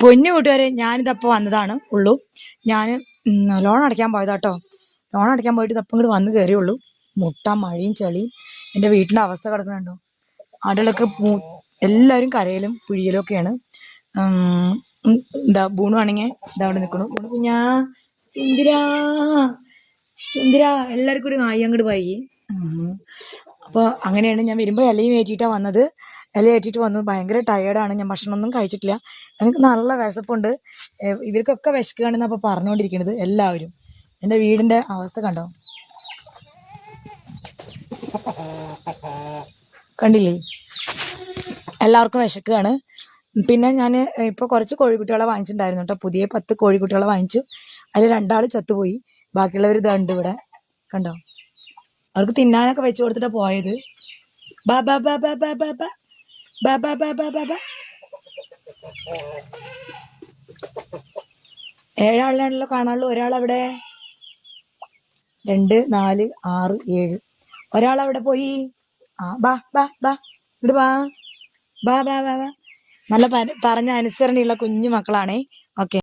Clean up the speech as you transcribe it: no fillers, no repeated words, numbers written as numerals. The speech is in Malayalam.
പൊന്നു കൂട്ടുകാരെ, ഞാനിതപ്പോൾ വന്നതാണ് ഉള്ളൂ. ഞാൻ ലോൺ അടയ്ക്കാൻ പോയതാട്ടോ. ലോൺ അടയ്ക്കാൻ പോയിട്ട് ഇതപ്പം ഇങ്ങോട്ട് വന്ന് കയറിയുള്ളൂ. മുട്ട മഴയും ചളിയും. എൻ്റെ വീട്ടിൻ്റെ അവസ്ഥ കിടക്കുന്നുണ്ടോ? ആടുകളൊക്കെ എല്ലാവരും കരയിലും പിഴിയലും ഒക്കെയാണ്. എന്താ ബൂണുവാണെങ്കിൽ ഇതാ അവിടെ നിൽക്കണു. ബൂണു കുഞ്ഞാ, എന്തിരാ എന്തിരാ എല്ലാവർക്കും ഒരു നായി അങ്ങോട്ട് പോയി. അപ്പോൾ അങ്ങനെയാണ് ഞാൻ വരുമ്പോൾ ഇലയും ഏറ്റിയിട്ടാണ് വന്നത്. ഇല ഏറ്റിയിട്ട് വന്നു. ഭയങ്കര ടയേർഡാണ്. ഞാൻ ഭക്ഷണമൊന്നും കഴിച്ചിട്ടില്ല. എനിക്ക് നല്ല വിശപ്പുണ്ട്. ഇവർക്കൊക്കെ വിശക്കുകയാണെന്ന് അപ്പോൾ പറഞ്ഞുകൊണ്ടിരിക്കുന്നത് എല്ലാവരും. എൻ്റെ വീടിൻ്റെ അവസ്ഥ കണ്ടോ? കണ്ടില്ലേ? എല്ലാവർക്കും വിശക്കുകയാണ്. പിന്നെ ഞാൻ ഇപ്പോൾ കുറച്ച് കോഴിക്കുട്ടികളെ വാങ്ങിച്ചിട്ടുണ്ടായിരുന്നു കേട്ടോ. പുതിയ 10 കോഴിക്കുട്ടികളെ വാങ്ങിച്ചു. അതിൽ 2 ആൾ ചത്തുപോയി. ബാക്കിയുള്ളവർ ഇതുണ്ട് ഇവിടെ കണ്ടോ. അവർക്ക് തിന്നാനൊക്കെ വെച്ച് കൊടുത്തിട്ടാണ് പോയത്. ബാ ബാ ബാ ബാ ബാ ബാ ബാ ബാ ബാ ബാ ബാ ബാ ബാ. 7 ആളിനാണല്ലോ കാണാനുള്ളൂ. ഒരാളവിടെ 2, 4, 6, 7. ഒരാളവിടെ പോയി. ബാ ബാ ബാ ഇങ്ങോട്ട് ബാ ബാ ബാ ബാ ബാ. നല്ല പറഞ്ഞ അനുസരണയുള്ള കുഞ്ഞു മക്കളാണേ. ഓക്കെ.